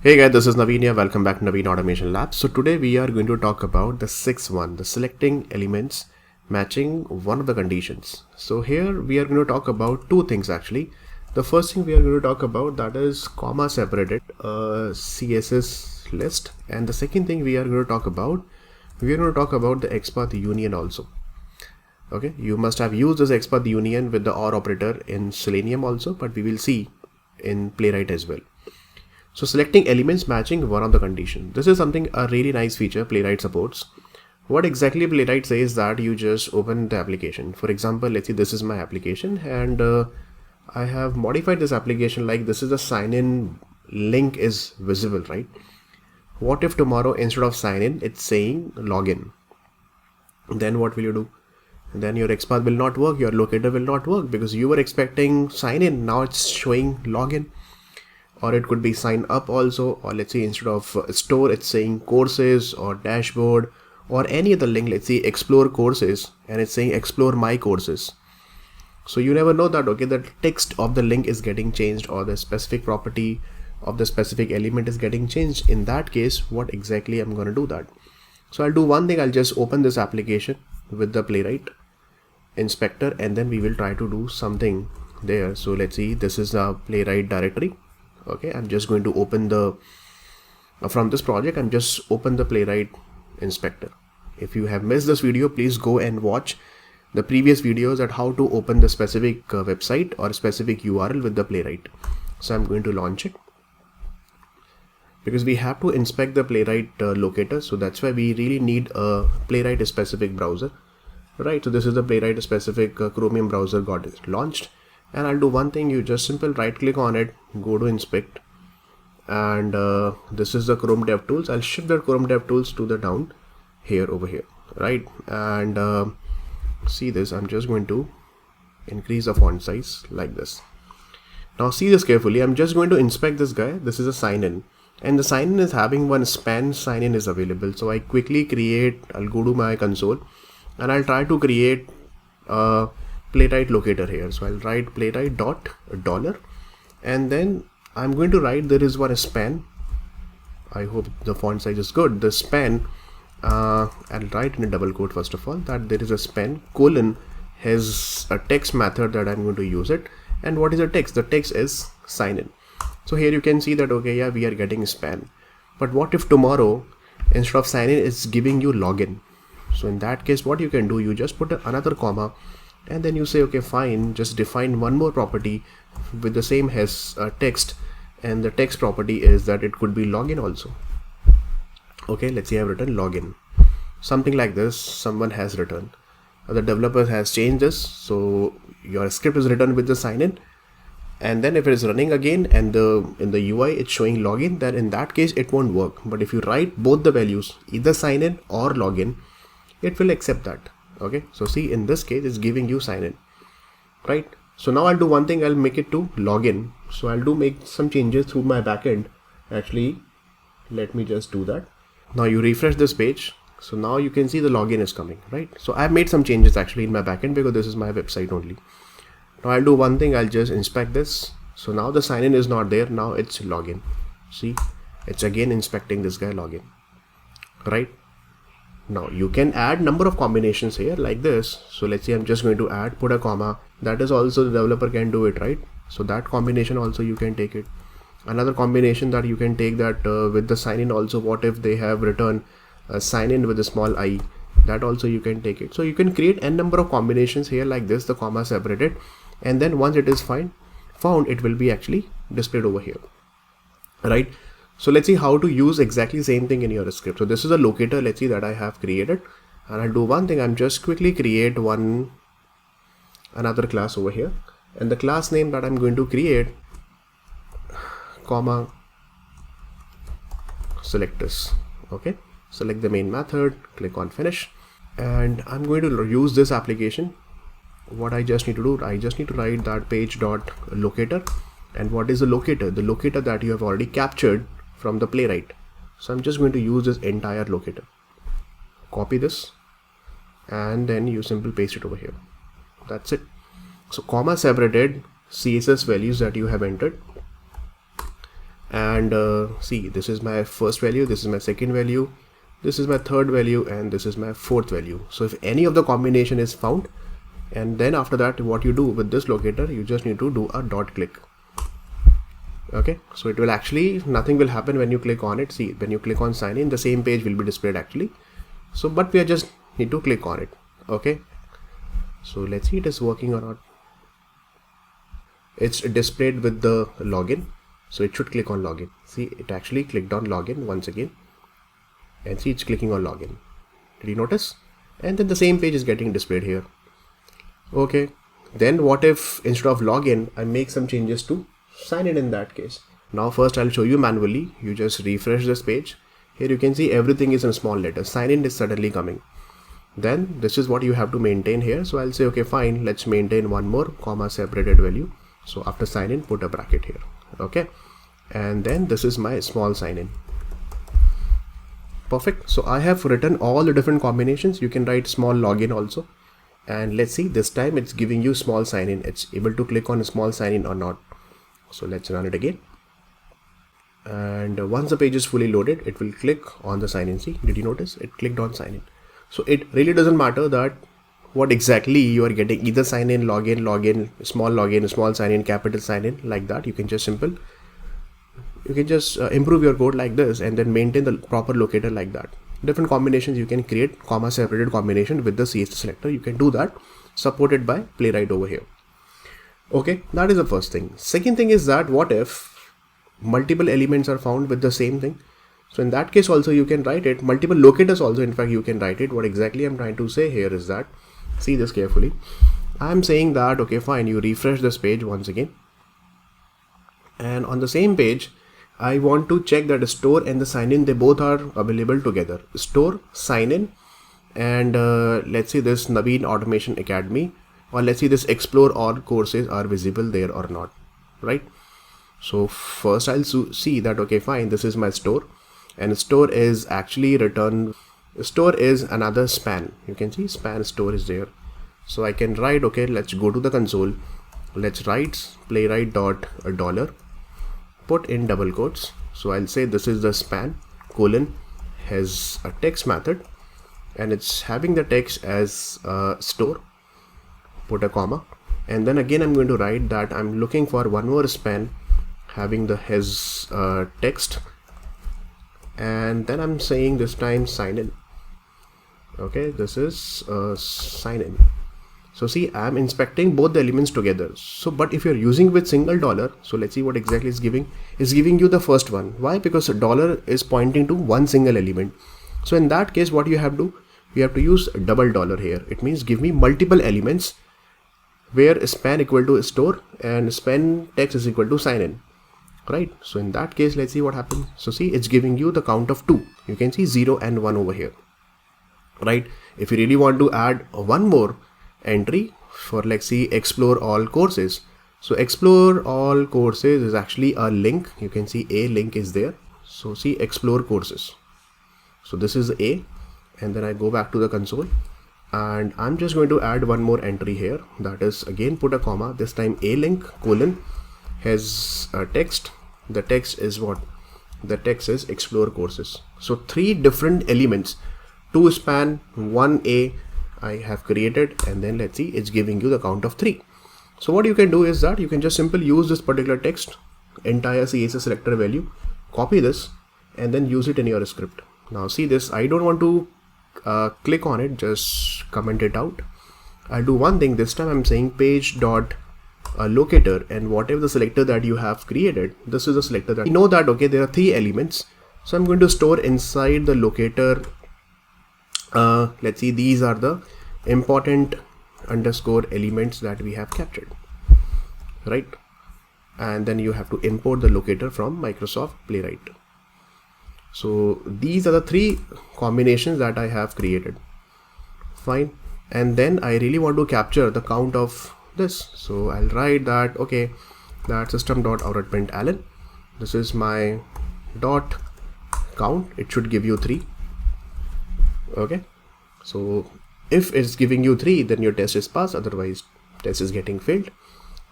Hey guys, this is Naveen here. Welcome back to Naveen Automation Labs. So today we are going to talk about the sixth one, the selecting elements matching one of the conditions. So here we are going to talk about two things actually. The first thing we are going to talk about, that is comma separated CSS list, and the second thing we are going to talk about, the Xpath union also. Okay, you must have used this Xpath union with the OR operator in Selenium also, but we will see in Playwright as well. So selecting elements matching one of the condition. This is something, a really nice feature Playwright supports. What exactly Playwright says that you just open the application. For example, let's say this is my application and I have modified this application like this is a sign in link is visible, right? What if tomorrow instead of sign in, it's saying login? Then what will you do? Then your Xpath will not work, your locator will not work because you were expecting sign in, now it's showing login. Or it could be sign up also, or let's say instead of store it's saying courses or dashboard or any other link, let's say explore courses and it's saying explore my courses. So you never know that, okay, the text of the link is getting changed or the specific property of the specific element is getting changed. In that case, what exactly I'm going to do that? So I'll do one thing, I'll just open this application with the Playwright inspector and then we will try to do something there. So let's see, this is a Playwright directory. Okay, I'm just going to open the from this project, I'm just open the Playwright inspector. If you have missed this video, please go and watch the previous videos at how to open the specific website or specific URL with the Playwright. So I'm going to launch it because we have to inspect the Playwright locator. So that's why we really need a Playwright specific browser, right? So this is the Playwright specific Chromium browser got launched. And I'll do one thing, you just simple right click on it, go to inspect, and this is the Chrome DevTools. I'll shift the Chrome DevTools to the down here over here, right? And see this, I'm just going to increase the font size like this. Now see this carefully, I'm just going to inspect this guy. This is a sign in and the sign in is having one span sign in is available. So I quickly create, I'll go to my console and I'll try to create Playwright locator here. So I'll write Playwright dot dollar and then I'm going to write there is one span. I hope the font size is good. The span, I'll write in a double quote first of all that there is a span colon has a text method that I'm going to use it. And what is the text? The text is sign in. So here you can see that, okay, yeah, we are getting span. But what if tomorrow instead of sign in it's giving you login? So in that case, what you can do, you just put another comma and then you say, okay, fine, just define one more property with the same as text, and the text property is that it could be login also. Okay, let's say I've written login, something like this. Someone has written, the developer has changed this, so your script is written with the sign in, and then if it is running again and in the UI it's showing login, then in that case it won't work. But if you write both the values, either sign in or login, it will accept that. Okay, so see, in this case it's giving you sign in, right? So now I'll do one thing, I'll make it to login. So I'll make some changes through my backend. Actually, let me just do that. Now you refresh this page, so now you can see the login is coming, right? So I've made some changes actually in my backend because this is my website only. Now I'll do one thing, I'll just inspect this. So now the sign in is not there, now it's login. See, it's again inspecting this guy login, right? Now you can add number of combinations here like this. So let's say I'm just going to add, put a comma. That is also the developer can do it, right? So that combination also you can take it. Another combination that you can take that with the sign in also, what if they have written sign in with a small I, that also you can take it. So you can create n number of combinations here like this, the comma separated, and then once it is found, it will be actually displayed over here, right? So let's see how to use exactly same thing in your script. So this is a locator, let's see, that I have created, and I'll do one thing, I'm just quickly create another class over here, and the class name that I'm going to create, comma selectors. Okay, select the main method, click on finish, and I'm going to use this application. What I just need to do, I just need to write that page dot locator. And what is the locator? The locator that you have already captured from the Playwright. So I'm just going to use this entire locator. Copy this and then you simply paste it over here. That's it. So comma separated CSS values that you have entered, and see, this is my first value, this is my second value, this is my third value, and this is my fourth value. So if any of the combination is found, and then after that what you do with this locator, you just need to do a dot click. Okay, so it will actually, nothing will happen when you click on it. See, when you click on sign in, the same page will be displayed actually. So but we are just need to click on it. Okay, so let's see it is working or not. It's displayed with the login, so it should click on login. See, it actually clicked on login once again, and see, it's clicking on login. Did you notice? And then the same page is getting displayed here. Okay, then what if instead of login I make some changes to sign in that case? Now first I'll show you manually. You just refresh this page. Here you can see everything is in small letters. Sign in is suddenly coming. Then this is what you have to maintain here. So I'll say, okay, fine, let's maintain one more comma separated value. So after sign in, put a bracket here. Okay, and then this is my small sign in. Perfect. So I have written all the different combinations. You can write small login also. And let's see, this time it's giving you small sign in. It's able to click on a small sign in or not. So let's run it again. And once the page is fully loaded, it will click on the sign in. See, did you notice? It clicked on sign in. So it really doesn't matter that what exactly you are getting, either sign in, login, small sign in, capital sign in, like that. You can just improve your code like this and then maintain the proper locator like that. Different combinations you can create, comma separated combination with the CSS selector. You can do that, supported by Playwright over here. Okay, that is the first thing. Second thing is that what if multiple elements are found with the same thing? So in that case also you can write it, multiple locators also, in fact you can write it. What exactly I'm trying to say here is that, see this carefully. I'm saying that, okay fine, you refresh this page once again, and on the same page I want to check that the store and the sign in, they both are available together. Store, sign in, and let's see this Naveen Automation Academy, or let's see this explore all courses are visible there or not, right? So first I'll see that, okay fine, this is my store, and store is actually return, store is another span. You can see span store is there. So I can write, okay, let's go to the console, let's write playwright dot $, put in double quotes. So I'll say this is the span colon has a text method, and it's having the text as store, put a comma, and then again I'm going to write that I'm looking for one more span having the has text, and then I'm saying this time sign in. Okay, this is sign in. So see, I'm inspecting both the elements together. So but if you're using with single $, so let's see what exactly is giving. Is giving you the first one. Why? Because $, is pointing to one single element. So in that case, what you have to do, you have to use double $. Here it means give me multiple elements where span equal to store and span text is equal to sign in, right? So in that case, let's see what happens. So see, it's giving you the count of 2. You can see 0 and 1 over here, right? If you really want to add one more entry for, let's see, explore all courses. So explore all courses is actually a link. You can see a link is there. So see, explore courses. So this is A, and then I go back to the console, and I'm just going to add one more entry here. That is, again put a comma, this time a link colon has a text. The text is what? The text is explore courses. So 3 different elements, 2 span, 1 A I have created, and then let's see, it's giving you the count of 3. So what you can do is that you can just simply use this particular text, entire CSS selector value, copy this, and then use it in your script. Now see this, I don't want to click on it, just comment it out. I'll do one thing. This time I'm saying page dot locator, and whatever the selector that you have created, this is a selector that you know that, okay, there are 3 elements. So I'm going to store inside the locator. Let's see, these are the important underscore elements that we have captured, right? And then you have to import the locator from Microsoft Playwright. So these are the 3 combinations that I have created. Fine. And then I really want to capture the count of this. So I'll write that, okay, that system.out.println. This is my dot count. It should give you 3. Okay. So if it's giving you 3, then your test is passed. Otherwise, test is getting failed.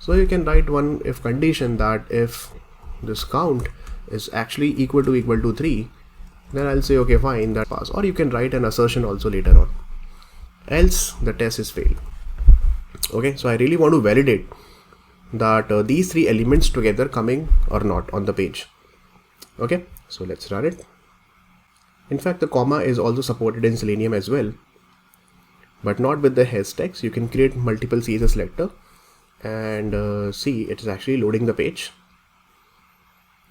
So you can write one if condition that if this count is actually equal to 3, then I'll say okay, fine, that pass. Or you can write an assertion also later on, else the test is failed. Okay, so I really want to validate that these three elements together coming or not on the page. Okay, so let's run it. In fact, the comma is also supported in Selenium as well, but not with the has text. You can create multiple CSS selector and see it is actually loading the page.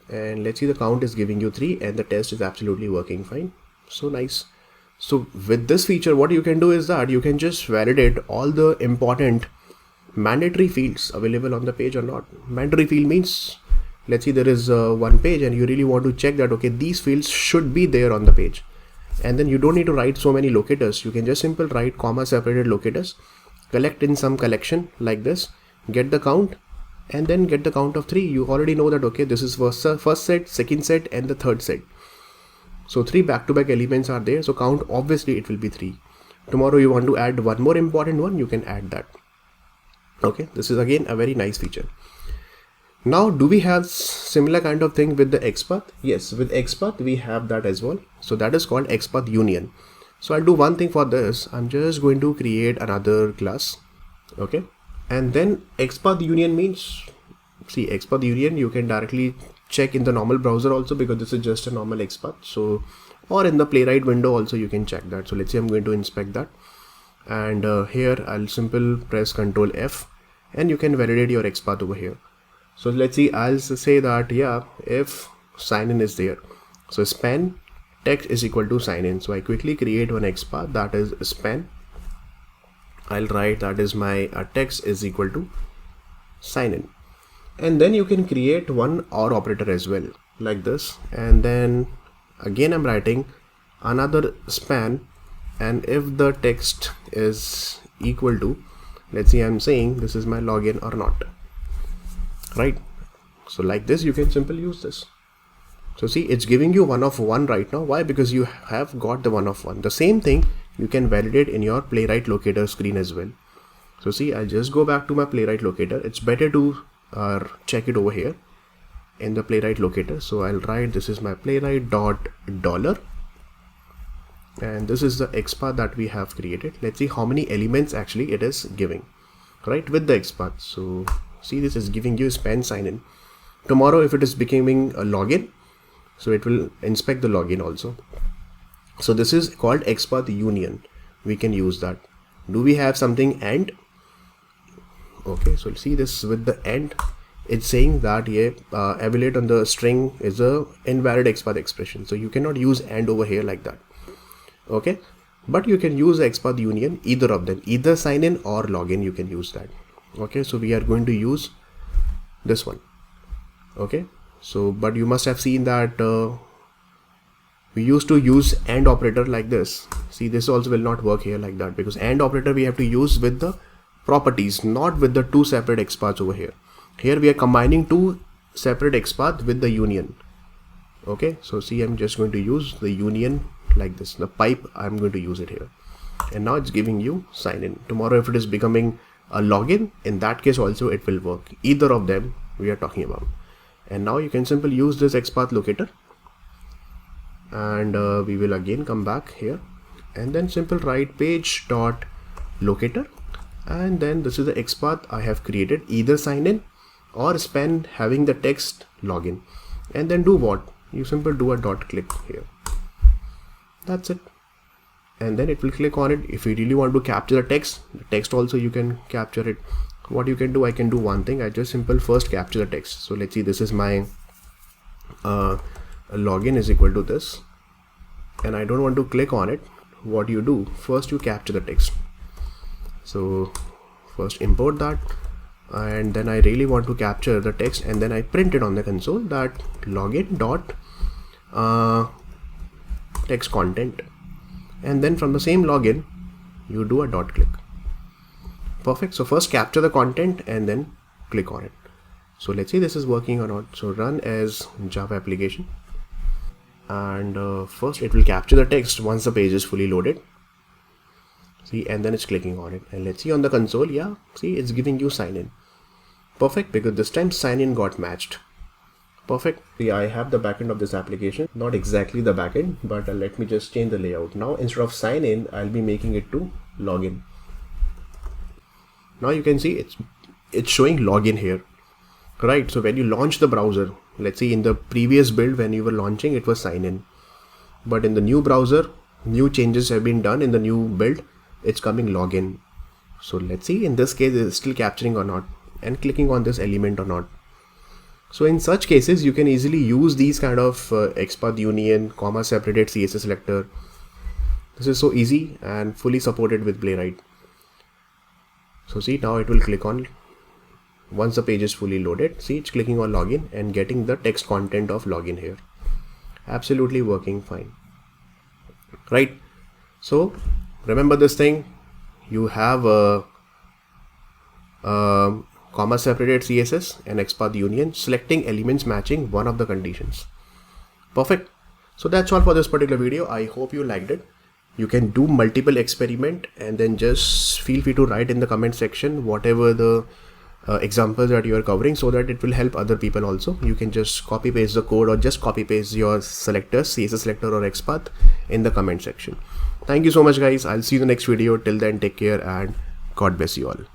And let's see, the count is giving you 3 and the test is absolutely working fine. So nice. So with this feature, what you can do is that you can just validate all the important mandatory fields available on the page or not. Mandatory field means, let's see, there is one page and you really want to check that okay, these fields should be there on the page, and then you don't need to write so many locators. You can just simple write comma separated locators, collect in some collection like this, get the count, and then get the count of 3. You already know that okay, this is first set, second set, and the third set. So 3 back-to-back elements are there, so count obviously it will be 3. Tomorrow you want to add one more important one, you can add that. Okay, this is again a very nice feature. Now, do we have similar kind of thing with the Xpath? Yes, with Xpath we have that as well. So that is called Xpath Union. So I'll do one thing for this. I'm just going to create another class. Okay, and then Xpath Union means, see, Xpath Union you can directly check in the normal browser also, because this is just a normal Xpath. So, or in the Playwright window also you can check that. So let's say I'm going to inspect that, and here I'll simple press Ctrl F, and you can validate your Xpath over here. So let's see, I'll say that yeah, if sign in is there, so span text is equal to sign in. So I quickly create one Xpath, that is span. I'll write that is my text is equal to sign in, and then you can create one OR operator as well like this, and then again I'm writing another span, and if the text is equal to, let's see, I'm saying this is my login or not, right? So like this you can simply use this. So see, it's giving you 1 of 1 right now. Why? Because you have got the 1 of 1. The same thing you can validate in your Playwright locator screen as well. So see, I'll just go back to my Playwright locator. It's better to check it over here in the Playwright locator. So I'll write this is my Playwright dot dollar, and this is the Xpath that we have created. Let's see how many elements actually it is giving, right, with the Xpath. So see, this is giving you span sign in. Tomorrow if it is becoming a login, so it will inspect the login also. So this is called Xpath Union. We can use that. Do we have something AND? Okay, so see this with the AND, it's saying that yeah, evaluate on the string is a invalid Xpath expression. So you cannot use AND over here like that. Okay, but you can use Xpath Union, either of them, either sign in or login, you can use that. Okay, so we are going to use this one. Okay, so but you must have seen that we used to use AND operator like this. See, this also will not work here like that, because AND operator we have to use with the properties, not with the 2 separate Xpaths over here. Here we are combining 2 separate Xpath with the union. Okay, so see, I'm just going to use the union like this, the pipe, I'm going to use it here, and now it's giving you sign in. Tomorrow if it is becoming a login, in that case also it will work. Either of them we are talking about. And now you can simply use this Xpath locator, and we will again come back here, and then simple write page dot locator, and then this is the Xpath I have created, either sign in or span having the text login, and then do what? You simply do a dot click here. That's it, and then it will click on it. If you really want to capture the text also you can capture it. What you can do, I can do one thing, I just simple first capture the text. So let's see, this is my login is equal to this, and I don't want to click on it. What you do, first you capture the text. So first import that, and then I really want to capture the text, and then I print it on the console that login dot text content, and then from the same login you do a dot click. Perfect. So first capture the content and then click on it. So let's see this is working or not. So run as Java application, and first it will capture the text once the page is fully loaded. See, and then it's clicking on it, and let's see on the console, yeah, see, it's giving you sign in. Perfect, because this time sign in got matched. Perfect. Yeah, I have the backend of this application, not exactly the backend, but let me just change the layout. Now instead of sign in, I'll be making it to login. Now you can see it's showing login here, right? So when you launch the browser, let's see in the previous build when you were launching, it was sign in, but in the new browser, new changes have been done in the new build, it's coming login. So let's see in this case it's still capturing or not, and clicking on this element or not. So in such cases, you can easily use these kind of XPath union, comma separated CSS selector. This is so easy and fully supported with Playwright. So see, now it will click on, once the page is fully loaded, see it's clicking on login and getting the text content of login here. Absolutely working fine. Right. So remember this thing, you have a comma separated CSS and XPath union, selecting elements matching one of the conditions. Perfect. So that's all for this particular video. I hope you liked it. You can do multiple experiment and then just feel free to write in the comment section whatever the examples that you are covering, so that it will help other people also. You can just copy paste the code or just copy paste your selectors, CSS selector or XPath, in the comment section. Thank you so much guys. I'll see you in the next video. Till then, take care and God bless you all.